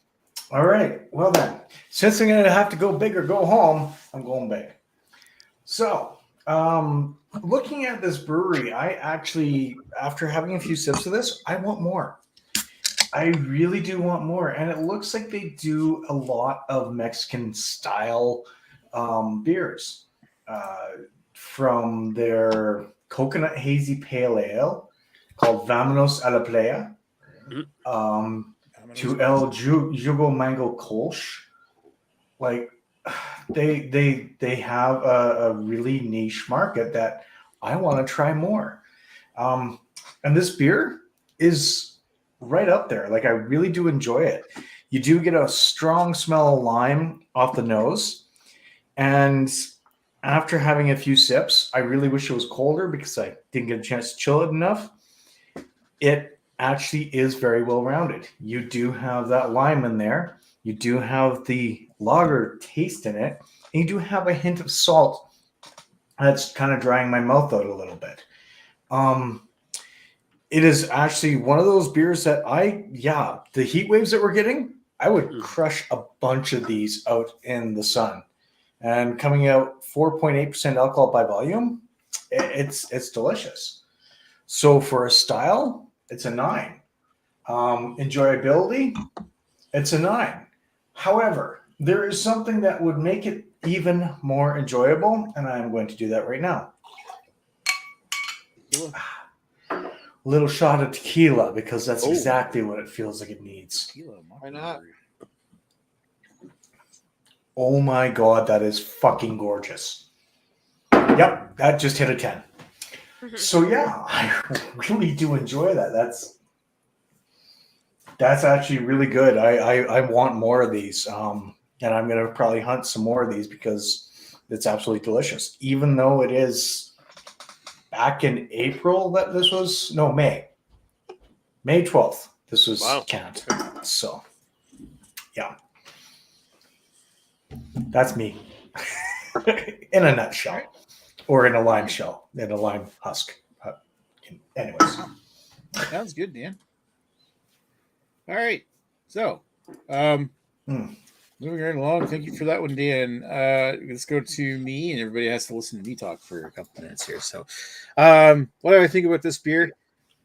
All right. Well then, since I'm gonna have to go big or go home, I'm going big. So, looking at this brewery, I actually, after having a few sips of this, I want more. I really do want more. And it looks like they do a lot of Mexican style beers, from their coconut hazy pale ale called Vámonos a la Playa, to El Jugo Mango Kolsch. Like, they have a really niche market that I want to try more. And this beer is right up there. Like, I really do enjoy it. You do get a strong smell of lime off the nose. And after having a few sips, I really wish it was colder because I didn't get a chance to chill it enough. It actually is very well rounded. You do have that lime in there. You do have the lager taste in it. And you do have a hint of salt that's kind of drying my mouth out a little bit. It is actually one of those beers that the heat waves that we're getting, I would crush a bunch of these out in the sun. And coming out 4.8% alcohol by volume, it's delicious. So for a style, it's a 9. Enjoyability, it's a 9. However, there is something that would make it even more enjoyable, and I'm going to do that right now. Little shot of tequila, because that's exactly what it feels like it needs. Why not? Oh my God, that is fucking gorgeous. Yep, that just hit a 10. So yeah, I really do enjoy that. That's actually really good. I want more of these. And I'm going to probably hunt some more of these because it's absolutely delicious. Even though it is back in April that this was, no, May 12th. This was canned. So, yeah, that's me in a nutshell, or in a lime shell, in a lime husk. Anyways, sounds good, Dan. All right, so Moving right along. Thank you for that one, Dan. Let's go to me, and everybody has to listen to me talk for a couple minutes here. So, what do I think about this beer?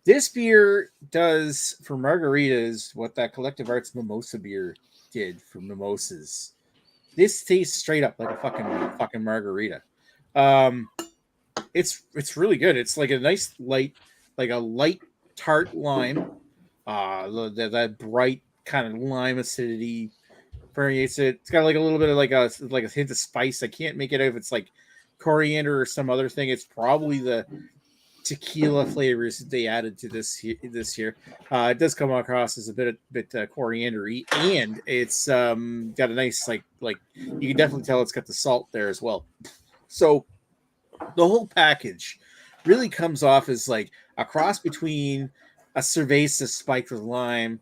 This beer does for margaritas what that Collective Arts mimosa beer did for mimosas. This tastes straight up like a fucking margarita. It's really good. It's like a nice light tart lime. That bright kind of lime acidity permeates it. It's got like a little bit of like a hint of spice. I can't make it out if it's like coriander or some other thing. It's probably the tequila flavors that they added to this year. It does come across as a bit coriander-y, and it's got a nice like you can definitely tell it's got the salt there as well. So the whole package really comes off as like a cross between a cerveza spiked with lime,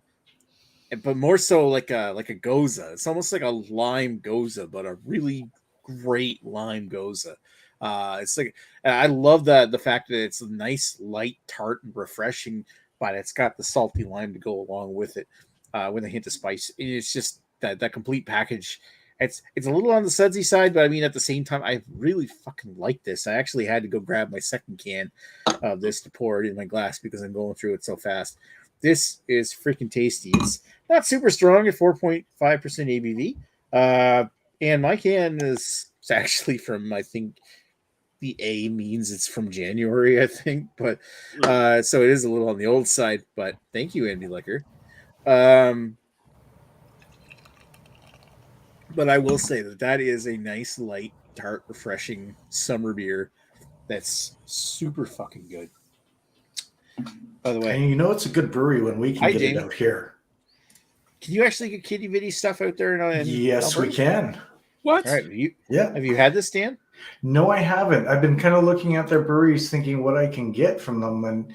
but more so like a gose. It's almost like a lime gose, but a really great lime gose. It's like I love the fact that it's a nice, light, tart, and refreshing, but it's got the salty lime to go along with it, with a hint of spice. And it's just that complete package. It's a little on the sudsy side, but I mean at the same time, I really fucking like this. I actually had to go grab my second can of this to pour it in my glass because I'm going through it so fast. This is freaking tasty. It's not super strong at 4.5% ABV, and my can is actually from, I think, the A means it's from January, I think, but so it is a little on the old side. But thank you, Andy Liquor. But I will say that is a nice, light, tart, refreshing summer beer that's super fucking good. By the way, and you know it's a good brewery when we can get it out here. Can you actually get kitty bitty stuff out there? Yes, Alberta? We can. What? All right, have you had this, Dan? No, I haven't. I've been kind of looking at their breweries, thinking what I can get from them, and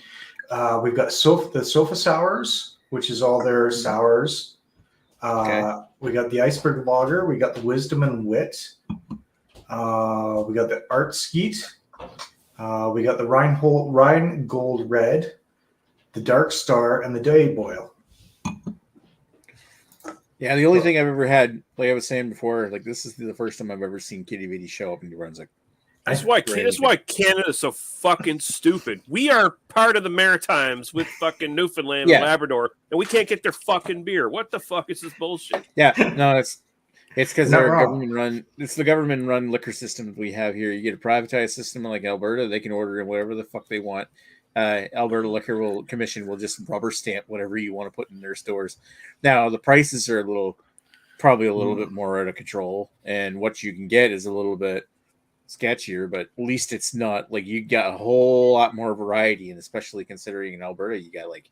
we've got the Sofa Sours, which is all their sours. We got the Iceberg Lager. We got the Wisdom and Wit. We got the Art Skeet. We got the Rheingold Red, the Dark Star, and the Day Boil. Yeah, the only thing I've ever had, like I was saying before, like this is the first time I've ever seen Kitty Bitty show up in New Brunswick. That's why Canada is so fucking stupid. We are part of the Maritimes with fucking Newfoundland and Labrador, and we can't get their fucking beer. What the fuck is this bullshit? Yeah, no, it's because they're government run. It's the government run liquor system that we have here. You get a privatized system like Alberta; they can order whatever the fuck they want. Alberta Liquor Commission will just rubber stamp whatever you want to put in their stores. Now the prices are probably a little bit more out of control, and what you can get is a little bit sketchier, but at least it's not like you got a whole lot more variety, and especially considering in Alberta you got like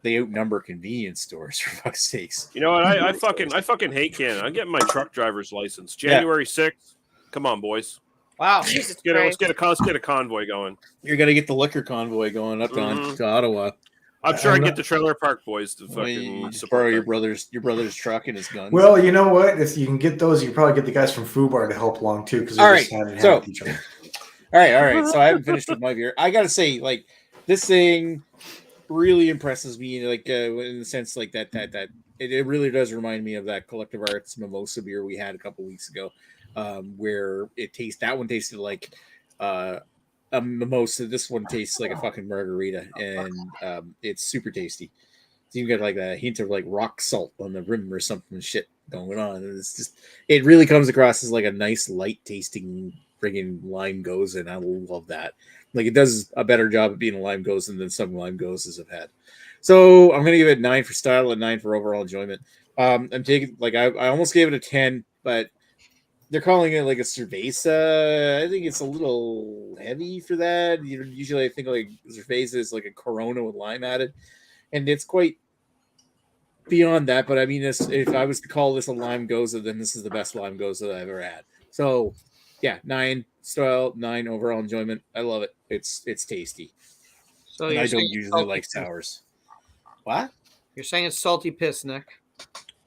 they outnumber convenience stores, for fuck's sakes. You know what? I fucking hate Canada. I'm getting my truck driver's license January 6th. Come on, boys. Wow. Let's get a convoy going. You're gonna get the liquor convoy going up to Ottawa. I'm sure I get the trailer park boys to fucking borrow your brother's truck and his guns. Well, you know what? If you can get those, you can probably get the guys from Fubar to help along too, because they're just hand in hand with each other. All right. So I haven't finished with my beer. I gotta say, like, this thing really impresses me, like in the sense like that it really does remind me of that Collective Arts mimosa beer we had a couple weeks ago, where that one tasted like a mimosa. This one tastes like a fucking margarita, and it's super tasty. So you got like a hint of like rock salt on the rim or something shit going on. It's just, it really comes across as like a nice light tasting friggin' lime gose, and I love that. Like, it does a better job of being a lime gose than some lime goses have had. So I'm gonna give it 9 for style and 9 for overall enjoyment. I'm taking, like, I almost gave it a 10, but they're calling it like a cerveza. I think it's a little heavy for that. Usually I think like cerveza is like a Corona with lime added, and it's quite beyond that. But I mean, if I was to call this a lime gose, then this is the best lime gose that I've ever had. So yeah, 9 style, 9 overall enjoyment. I love it. It's tasty. So I don't usually like sours. What? You're saying it's salty piss, Nick?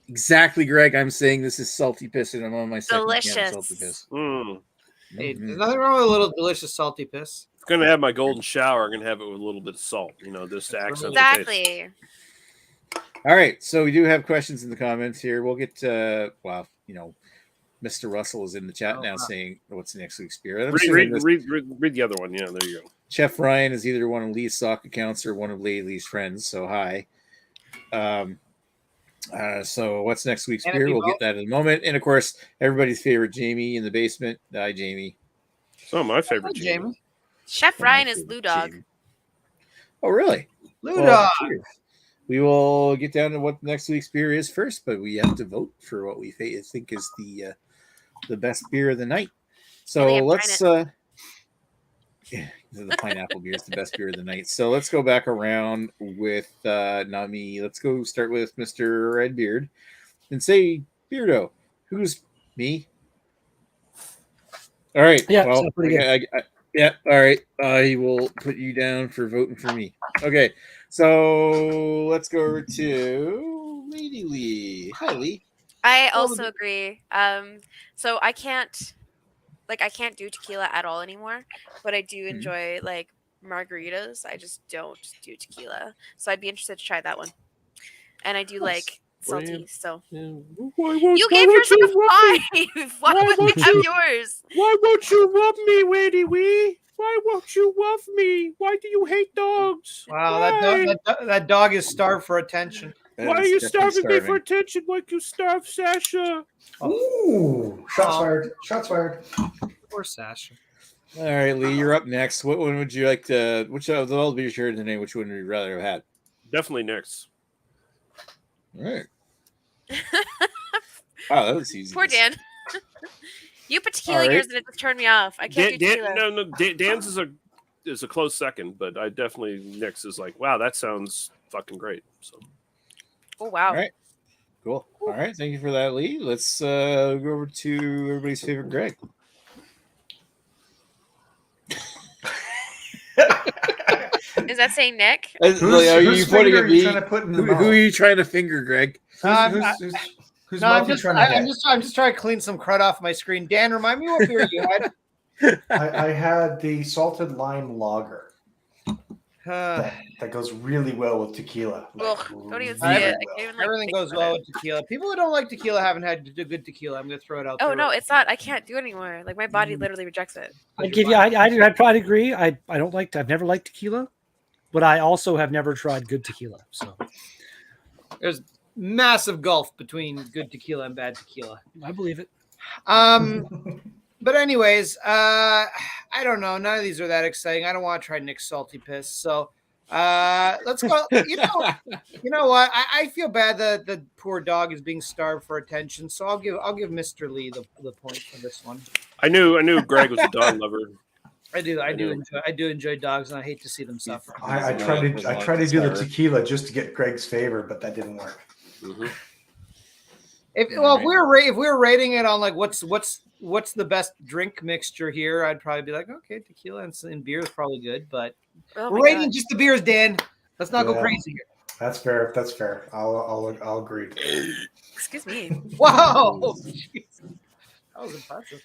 Exactly, Greg. I'm saying this is salty piss, and I'm on my second can of salty piss. Hey, there's nothing wrong with a little delicious salty piss. If I'm gonna have my golden shower, I'm gonna have it with a little bit of salt. You know, just to accent exactly. All right, so we do have questions in the comments here. We'll get Mr. Russell is in the chat now saying what's next week's beer. Read the other one. Yeah, there you go. Chef Ryan is either one of Lee's sock accounts or one of Lee's friends. So hi. So what's next week's beer? We'll get that in a moment. And of course, everybody's favorite Jamie in the basement. Hi, Jamie. Oh, my favorite Jamie. Chef Ryan is Lou Dog. Oh, really? Lou Dog. We will get down to what next week's beer is first, but we have to vote for what we think is the best beer of the night. So let's the pineapple beer is the best beer of the night. So let's go back around with Nami. Let's go start with Mr. Redbeard and say, Beardo, who's me? All right. Yeah, well, pretty good. Yeah, all right. I will put you down for voting for me. Okay, so let's go over to Lady Lee. Hi, Lee. I also agree. So I can't do tequila at all anymore, but I do enjoy like margaritas. I just don't do tequila. So I'd be interested to try that one. And I do like salty, so you gave yourself a 5. Why wouldn't you have yours? Why won't you love me, Lady Wee? Why won't you love me? Why do you hate dogs? Wow, that dog is starved for attention. Why are you starving me for attention like you starved Sasha? Ooh, shots fired. Shots fired. Poor Sasha. All right, Lee, you're up next. What one would you like to? Which of all the beers here today? Which one would you rather have had? Definitely next. All right. Wow, that was easy. Poor Dan. You put tequila in yours and it just turned me off. I can't do tequila. Dan's is a close second, but I definitely next is like, wow, that sounds fucking great. So. Oh wow. All right. Cool. All right. Thank you for that, Lee. Let's go over to everybody's favorite Greg. Is that saying Nick? Are you pointing at me? Who are you trying to finger, Greg? Who's I'm just trying to clean some crud off my screen. Dan, remind me what beer you had. I had the salted lime lager. That goes really well with tequila. Don't even see it. Everything goes well with tequila. People who don't like tequila haven't had good tequila. I'm going to throw it out there. Oh, no, it's not. I can't do it anymore. Like, my body literally rejects it. I'd probably agree. I've never liked tequila, but I also have never tried good tequila. So there's massive gulf between good tequila and bad tequila. I believe it. But anyways, I don't know. None of these are that exciting. I don't want to try Nick's salty piss. So let's go. You know what? I feel bad that the poor dog is being starved for attention. So I'll give Mr. Lee the point for this one. I knew Greg was a dog lover. I do enjoy dogs, and I hate to see them suffer. I tried to do the tequila just to get Greg's favor, but that didn't work. Mm-hmm. If we were rating it on like what's the best drink mixture here, I'd probably be like, okay, tequila and beer is probably good, but we're rating just the beers, Dan. Let's not go crazy here. That's fair. That's fair. I'll agree. Excuse me. Wow, that was impressive.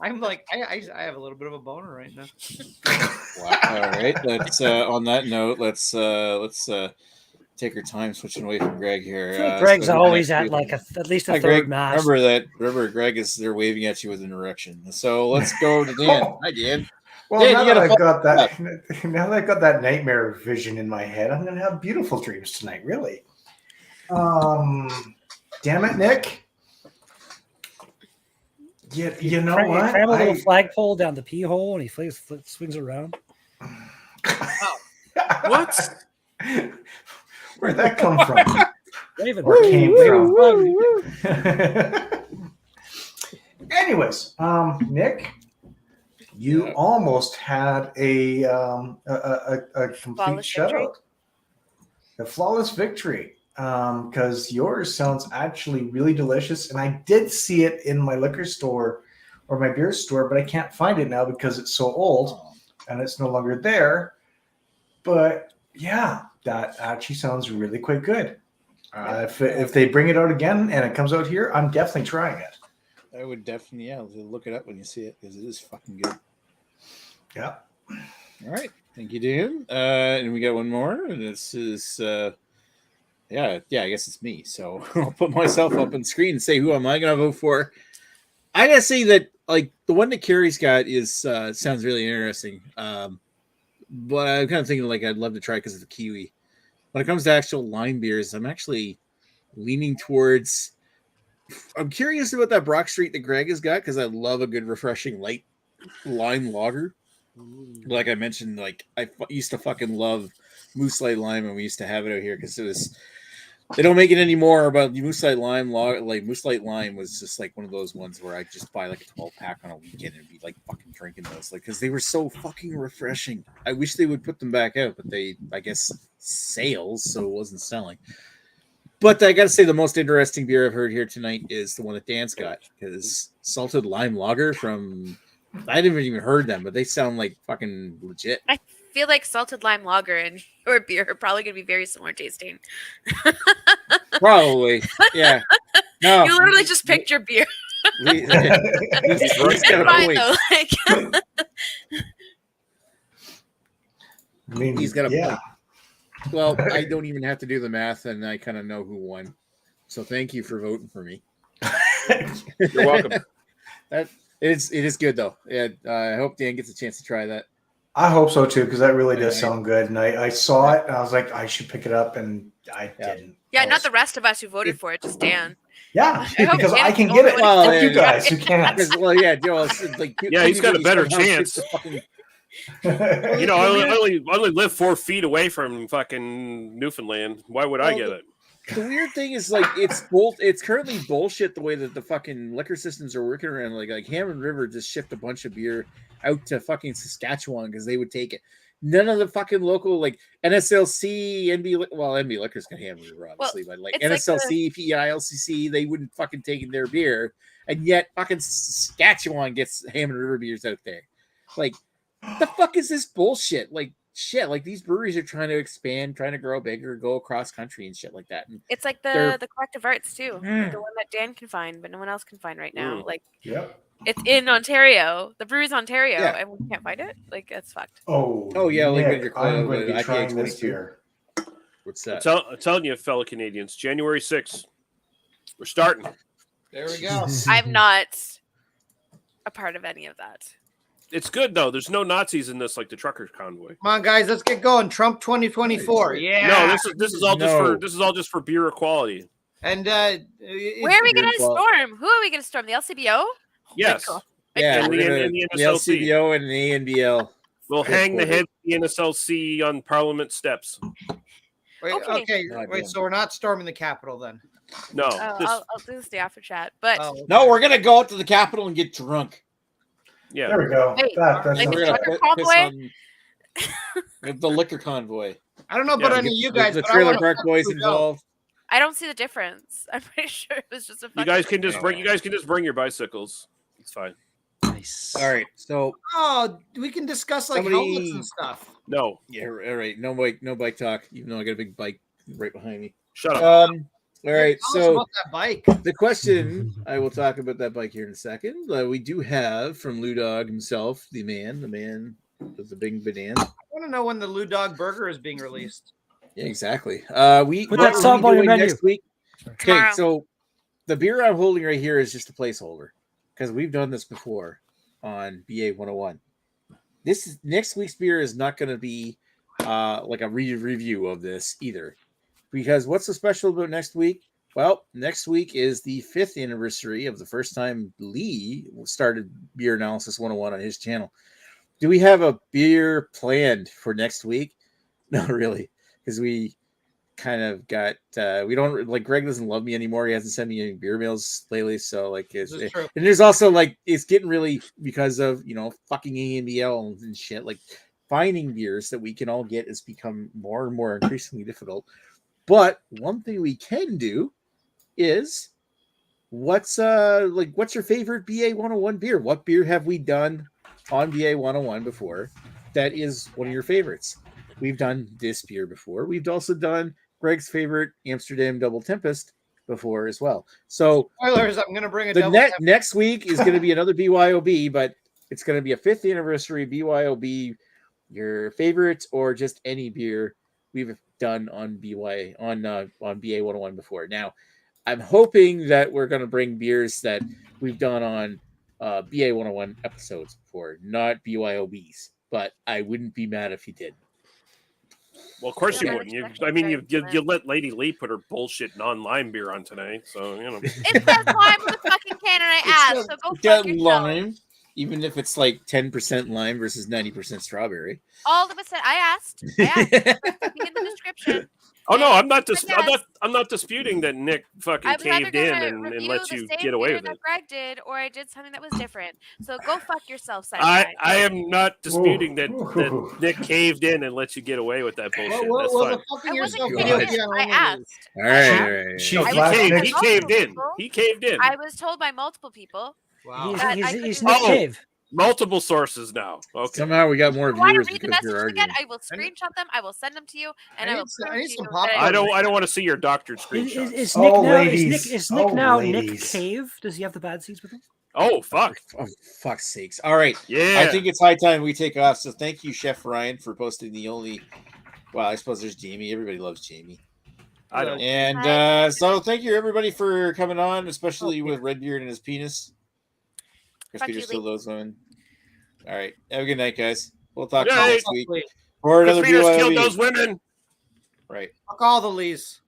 I'm like, I have a little bit of a boner right now. Wow. All right. Let's on that note, let's take our time switching away from Greg here. Greg's always at like at least a third Greg, match. Remember, Greg is there waving at you with an erection. So let's go to Dan. Hi, Dan. Well, Dan, now that I've got that nightmare vision in my head, I'm going to have beautiful dreams tonight. Really. Damn it, Nick. You know what? Cram a little flagpole down the pee hole, and he swings around. What? Where'd that come from? Raven. Or came from? Anyways, Nick, you almost had a complete shutout, a flawless victory. Because yours sounds actually really delicious, and I did see it in my liquor store or my beer store, but I can't find it now because it's so old and it's no longer there. But yeah, that actually sounds really quite good. If they bring it out again and it comes out here, I'm definitely trying it. I would definitely, look it up when you see it because it is fucking good. Yeah. All right. Thank you, Dan. And we got one more, and this is I guess it's me. So I'll put myself up on screen and say who am I gonna vote for. I gotta say that like the one that Carrie's got is sounds really interesting. But I'm kind of thinking like I'd love to try because of the kiwi. When it comes to actual lime beers, I'm actually leaning towards. I'm curious about that Brock Street that Greg has got because I love a good refreshing light lime lager. Like I mentioned, like I used to fucking love Moose Light Lime, and we used to have it out here because it was. They don't make it anymore, but Moose Light Lime, like Moose Light Lime, was just like one of those ones where I just buy like a 12-pack on a weekend and be like fucking drinking those, like because they were so fucking refreshing. I wish they would put them back out, but they, I guess, sales, so it wasn't selling. But I got to say, the most interesting beer I've heard here tonight is the one that Dan's got, because Salted Lime Lager from. I didn't even heard them, but they sound like fucking legit. I feel like Salted Lime Lager and your beer are probably going to be very similar tasting. Probably, yeah. No, you literally just picked your beer. He's got a point. Though, like... I mean, he's got a point. Well, I don't even have to do the math, and I kind of know who won. So thank you for voting for me. You're welcome. It is good though. Yeah, I hope Dan gets a chance to try that. I hope so too, because that really does sound good. And I saw it, and I was like, I should pick it up, and I didn't. Yeah, not the rest of us who voted for it, just Dan. Yeah, because I can get it. Well, Fuck you guys who can't. Well, yeah, Joe. Like, yeah, he's got a better chance. You know, I only live 4 feet away from fucking Newfoundland. Why would I get it? The weird thing is, like, it's currently bullshit the way that the fucking liquor systems are working around. Like Hammond River just shipped a bunch of beer out to fucking Saskatchewan because they would take it. None of the fucking local, like, NSLC, NB Liquor's got Hammond River, obviously, but like NSLC, like PEI, LCC, they wouldn't fucking take their beer, and yet fucking Saskatchewan gets Hammond River beers out there. Like, the fuck is this bullshit? Like, shit, like these breweries are trying to expand, trying to grow bigger, go across country and shit like that. And it's like the Collective Arts too, the one that Dan can find, but no one else can find right now. Like, it's in Ontario. The brewery's Ontario, and we can't find it. Like, that's fucked. Oh yeah, Nick, I'm going to be trying this beer. What's that? I'm telling you, fellow Canadians, January 6th, we're starting. There we go. I'm not a part of any of that. It's good though. There's no Nazis in this, like the trucker convoy. Come on, guys, let's get going. Trump 2024. Yeah. No, this is all just for beer equality. And where are we going to storm? Who are we going to storm? The LCBO? Yes. Cool. Yeah, and the NSLC. LCBO and the ANBL. We'll hang the head of the NSLC on Parliament steps. Wait, wait. So we're not storming the Capitol then? No. I'll do this day after chat. But no, we're going to go out to the Capitol and get drunk. Yeah, there we go. Wait, that's like the liquor convoy? The liquor convoy. I don't know about any of you guys. The Trailer Park Boys involved. I don't see the difference. I'm pretty sure it was just a. You guys can just bring your bicycles. It's fine. Nice. All right, so we can discuss like helmets and stuff. No. Yeah, all right. No bike talk. Even though I got a big bike right behind me. Shut up. All right, so about that bike. The question, I will talk about that bike here in a second. We do have from Lou Dog himself, the man with the big banana. I want to know when the Lou Dog burger is being released. Yeah, exactly. We put that sub on your menu next week. Okay, so the beer I'm holding right here is just a placeholder because we've done this before on BA101. Next week's beer is not going to be like a review of this either. Because what's so special about next week? Well, next week is the 5th anniversary of the first time Lee started Beer Analysis 101 on his channel. Do we have a beer planned for next week? Not really, because we kind of got we don't like Greg doesn't love me anymore. He hasn't sent me any beer mails lately, so like and there's also like it's getting really because of fucking ANBL and shit. Like finding beers that we can all get has become more and more increasingly difficult. But one thing we can do is what's your favorite BA101 beer? What beer have we done on BA101 before that is one of your favorites? We've done this beer before. We've also done Greg's favorite Amsterdam Double Tempest before as well. So spoilers, I'm going to bring a next week is going to be another BYOB, but it's going to be a 5th anniversary BYOB your favorites or just any beer we've done on BA101 before. Now, I'm hoping that we're going to bring beers that we've done on BA101 episodes before, not BYOBs, but I wouldn't be mad if you did. Well, of course you wouldn't. You let Lady Lee put her bullshit non-lime beer on tonight, so you know. It says lime with a fucking can, and I asked, so go fuck yourself. Lime, even if it's like 10% lime versus 90% strawberry. All of a sudden, I asked. It's in the description. Oh no, I'm not disputing that Nick fucking caved in and let you get away with it. Greg did, or I did something that was different. So go fuck yourself, I am not disputing that Nick caved in and let you get away with that bullshit. That's fine. I asked. All right. He caved in. He caved in. I was told by multiple people. Wow. He's Nick Cave. Multiple sources now. Okay. Somehow we got more viewers read the because you're messages again? arguing. I will screenshot them. I will send them to you, and I will prove to you. I don't want to see your doctored screenshots. Is Nick now Nick Cave? Does he have the bad seeds with him? Oh fuck! Oh, fuck's sakes! All right. Yeah. I think it's high time we take off. So thank you, Chef Ryan, for posting the only. Well, I suppose there's Jamie. Everybody loves Jamie. I don't. And so thank you everybody for coming on, especially with Redbeard and his penis. Chris Peter still loves women. All right. Have a good night, guys. We'll talk to you next week. Or another Chris Peters killed those women. Right. Fuck all the Lees.